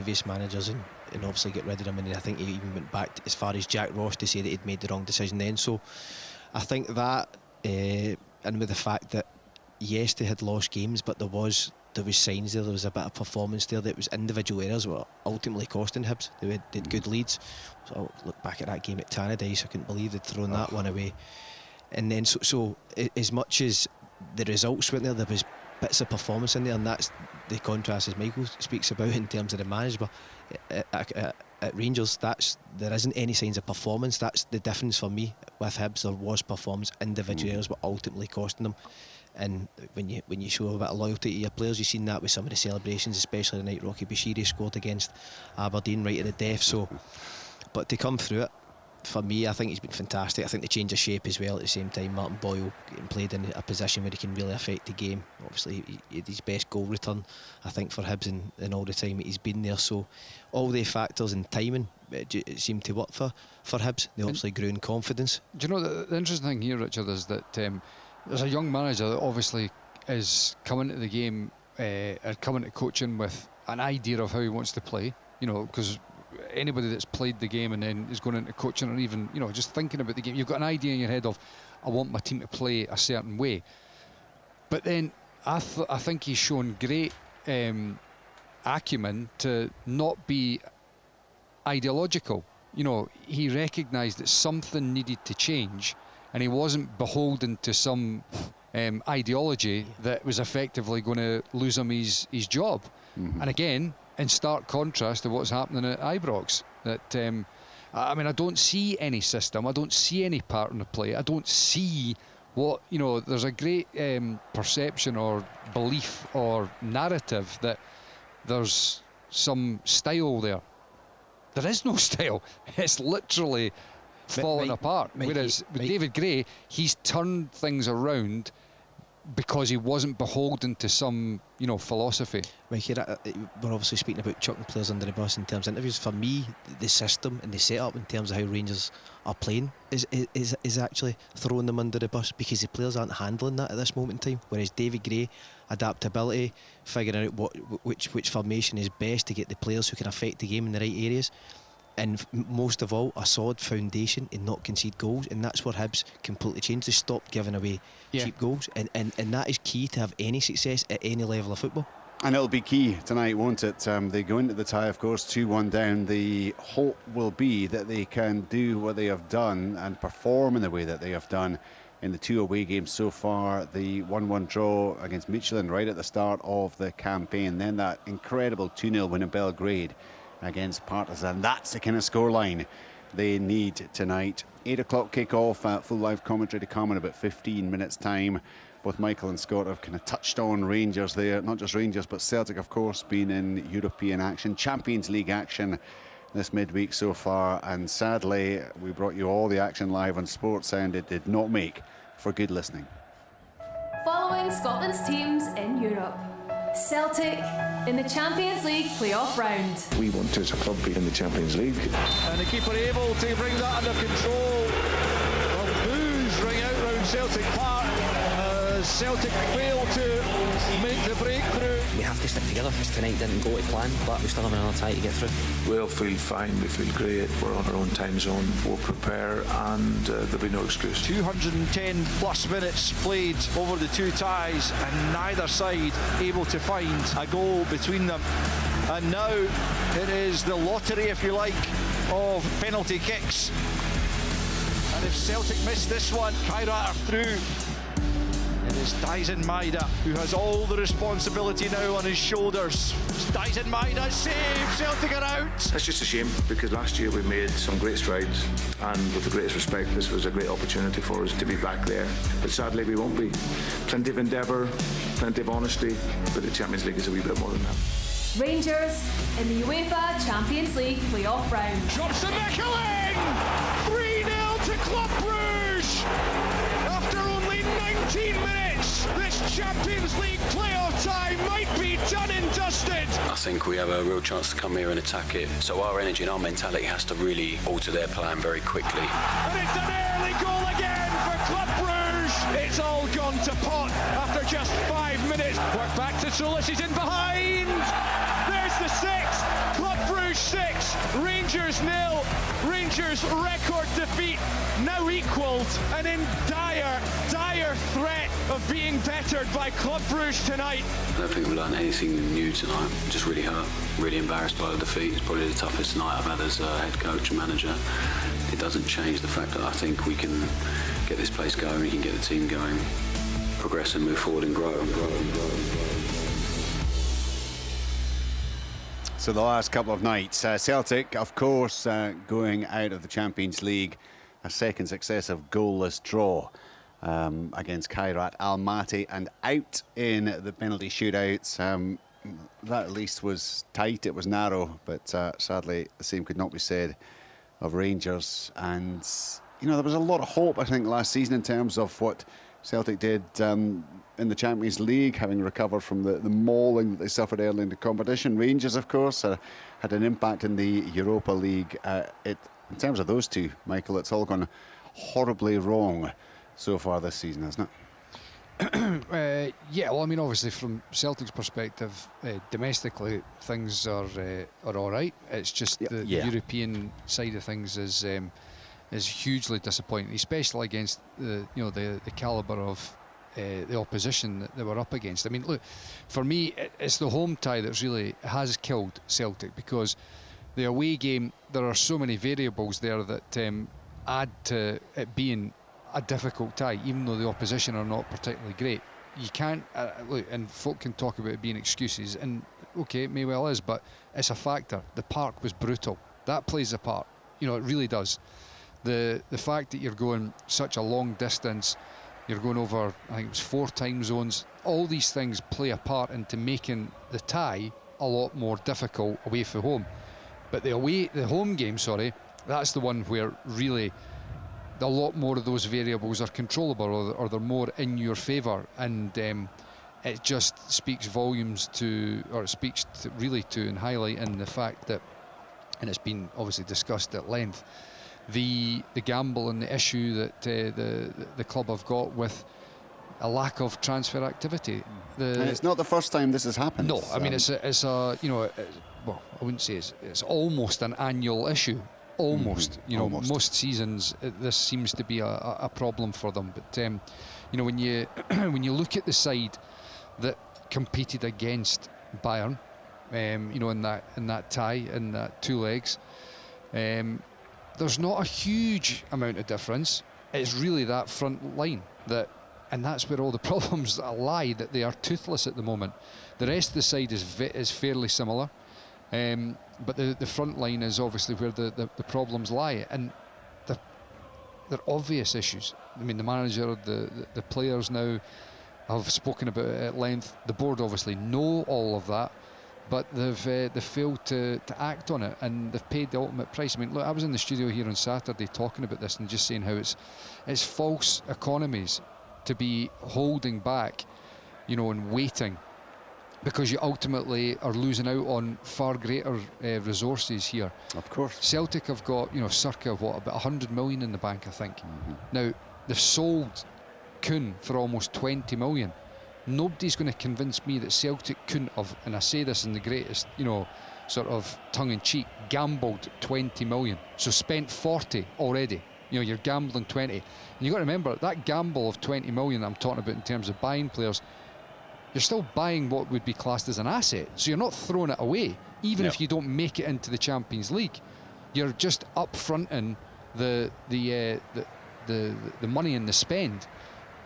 previous managers and obviously get rid of him, and I think he even went back as far as Jack Ross to say that he'd made the wrong decision then. So I think that, and with the fact that yes, they had lost games, but there was signs there was a bit of performance there, that was individual errors were ultimately costing Hibs. They had good leads. So I look back at that game at Tannadice, I couldn't believe they'd thrown that one away. And then so as much as the results weren't there was bits of performance in there, and that's the contrast as Michael speaks about in terms of the management. At Rangers, there isn't any signs of performance. That's the difference for me with Hibs. There was performance, individual errors were ultimately costing them. And when you show a bit of loyalty to your players, you've seen that with some of the celebrations, especially the night Rocky Bashiri scored against Aberdeen right at the death. So, but to come through it, for me, I think he's been fantastic. I think the change of shape as well at the same time. Martin Boyle getting played in a position where he can really affect the game. Obviously, he had his best goal return, I think, for Hibs in all the time that he's been there. So, all the factors and timing, it seemed to work for Hibs. They obviously grew in confidence. Do you know, the interesting thing here, Richard, is that there's a young manager that obviously is coming to the game, or coming to coaching with an idea of how he wants to play. You know, because anybody that's played the game and then is going into coaching, or even, you know, just thinking about the game, you've got an idea in your head of, I want my team to play a certain way. But then I think he's shown great acumen to not be ideological. You know, he recognised that something needed to change, and he wasn't beholden to some ideology that was effectively going to lose him his job. And again, in stark contrast to what's happening at Ibrox, that I mean, I don't see any system, I don't see any pattern of play, I don't see what, you know, there's a great perception or belief or narrative that there's some style there. There is no style. It's literally falling apart. Whereas with David Gray, he's turned things around because he wasn't beholden to some, you know, philosophy. Mikey, we're obviously speaking about chucking players under the bus in terms of interviews. For me, the system and the setup in terms of how Rangers are playing is actually throwing them under the bus, because the players aren't handling that at this moment in time. Whereas David Gray, adaptability, figuring out which formation is best to get the players who can affect the game in the right areas. And most of all, a solid foundation and not concede goals, and that's where Hibs completely changed. They stopped giving away cheap goals, and that is key to have any success at any level of football. And it'll be key tonight, won't it? They go into the tie, of course, 2-1 down. The hope will be that they can do what they have done and perform in the way that they have done in the 2 away games so far. The 1-1 draw against Michelin right at the start of the campaign, then that incredible 2-0 win in Belgrade against Partizan. That's the kind of scoreline they need tonight. 8 o'clock kick-off, full live commentary to come in about 15 minutes time. Both Michael and Scott have kind of touched on Rangers there, not just Rangers but Celtic, of course, being in European action, Champions League action this midweek so far, and sadly we brought you all the action live on Sportsound. It did not make for good listening. Following Scotland's teams in Europe, Celtic in the Champions League playoff round. We want to, as a club, be in the Champions League. And the keeper able to bring that under control. Well, boos ring out round Celtic Park as Celtic fail to make the breakthrough. We have to stick together. Tonight didn't go to plan, but we still have another tie to get through. We'll feel fine, we feel great, we're on our own time zone, we'll prepare, and there'll be no excuse. 210 plus minutes played over the two ties, and neither side able to find a goal between them. And now it is the lottery, if you like, of penalty kicks. And if Celtic miss this one, Kairat are through. It is Dyson Maeda who has all the responsibility now on his shoulders. Dyson Maeda saved, Celtic are out. It's just a shame, because last year we made some great strides, and with the greatest respect, this was a great opportunity for us to be back there. But sadly we won't be. Plenty of endeavour, plenty of honesty, but the Champions League is a wee bit more than that. Rangers in the UEFA Champions League playoff round. Drops the Michelin! 3-0 to Club Brugge! After only 19 minutes, this Champions League playoff tie might be done and dusted. I think we have a real chance to come here and attack it. So our energy and our mentality has to really alter their plan very quickly. And it's an early goal again for Club Brugge. It's all gone to pot after just 5 minutes. Work back to Solis, he's in behind. There's the sixth. Club Brugge 6, Rangers 0. Rangers' record defeat now equalled and in dire threat of being bettered by Club Brugge tonight. I don't think we've learned anything new tonight. Just really hurt, really embarrassed by the defeat. It's probably the toughest night I've had as a head coach and manager. It doesn't change the fact that I think we can get this place going, we can get the team going, progress and move forward and grow. So the last couple of nights, Celtic, of course, going out of the Champions League, a second successive goalless draw against Kairat Almaty, and out in the penalty shootouts. That at least was tight, it was narrow, but sadly the same could not be said of Rangers. And you know, there was a lot of hope, I think, last season in terms of what Celtic did in the Champions League, having recovered from the mauling that they suffered early in the competition. Rangers, of course, had an impact in the Europa League. In terms of those two, Michael, it's all gone horribly wrong so far this season, hasn't it? Yeah, well, I mean, obviously from Celtic's perspective, domestically things are all right. It's just the European side of things is hugely disappointing, especially against the calibre of the opposition that they were up against. I mean, look, for me, it's the home tie that really has killed Celtic, because the away game, there are so many variables there that add to it being a difficult tie, even though the opposition are not particularly great. You can't look, and folk can talk about it being excuses, and okay, it may well is, but it's a factor. The park was brutal. That plays a part. You know, it really does. The fact that you're going such a long distance, you're going over, I think it was 4 time zones, all these things play a part into making the tie a lot more difficult away from home. But the home game, that's the one where really a lot more of those variables are controllable, or they're more in your favour, and it just speaks volumes to, or it speaks to, really to and highlighting the fact that, and it's been obviously discussed at length, the gamble and the issue that the club have got with a lack of transfer activity. And it's not the first time this has happened. No, I mean, it's a you know, well, I wouldn't say it's almost an annual issue. Almost, almost. Most seasons this seems to be a problem for them. But you know, when you when you look at the side that competed against Bayern, you know, in that tie, in that 2 legs, there's not a huge amount of difference. It's really that front line and that's where all the problems lie. That they are toothless at the moment. The rest of the side is fairly similar. But the front line is obviously where the problems lie, and they're obvious issues. I mean, the manager, the players now have spoken about it at length. The board obviously know all of that, but they've failed to act on it, and they've paid the ultimate price. I mean, look, I was in the studio here on Saturday talking about this and just saying how it's false economies to be holding back, you know, and waiting, because you ultimately are losing out on far greater resources here. Of course. Celtic have got, you know, circa about 100 million in the bank, I think. Now, they've sold Kuhn for almost 20 million. Nobody's going to convince me that Celtic couldn't have, and I say this in the greatest, you know, sort of tongue-in-cheek, gambled 20 million. So spent 40 already. You know, you're gambling 20. And you've got to remember, that gamble of 20 million that I'm talking about in terms of buying players, you're still buying what would be classed as an asset. So you're not throwing it away, even if you don't make it into the Champions League. You're just up-fronting the money and the spend,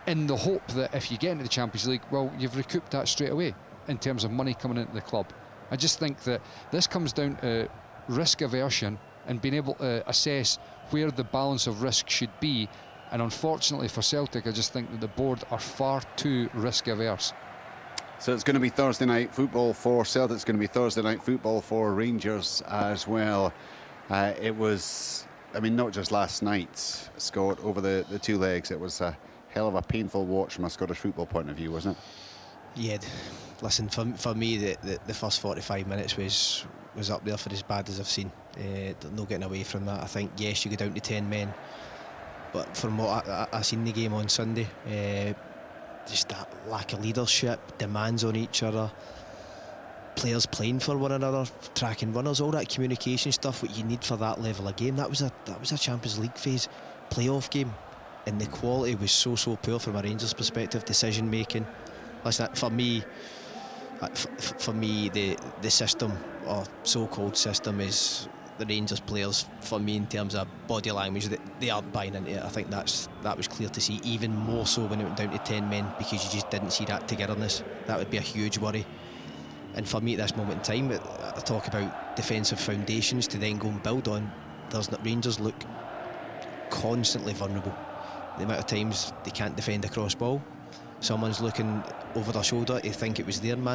in the hope that if you get into the Champions League, well, you've recouped that straight away in terms of money coming into the club. I just think that this comes down to risk aversion and being able to assess where the balance of risk should be. And unfortunately for Celtic, I just think that the board are far too risk averse. So it's going to be Thursday night football for Celtic. It's going to be Thursday night football for Rangers as well. It was, I mean, not just last night, Scott, over the 2 legs. It was a hell of a painful watch from a Scottish football point of view, wasn't it? Yeah, listen, for me, the first 45 minutes was up there for as bad as I've seen. No getting away from that. I think, yes, you go down to 10 men, but from what I seen the game on Sunday, just that lack of leadership, demands on each other. players playing for one another, tracking runners, all that communication stuff, what you need for that level of game. That was a Champions League phase playoff game, and the quality was so poor from a Rangers perspective. Decision making, listen, for me, the system, or so-called system, is the Rangers players, for me, in terms of body language, that they aren't buying into it. I think that was clear to see, even more so when it went down to 10 men, because you just didn't see that togetherness. That would be a huge worry. And for me at this moment in time, I talk about defensive foundations to then go and build on. Rangers look constantly vulnerable. The amount of times they can't defend a cross ball, someone's looking over their shoulder to think it was their man.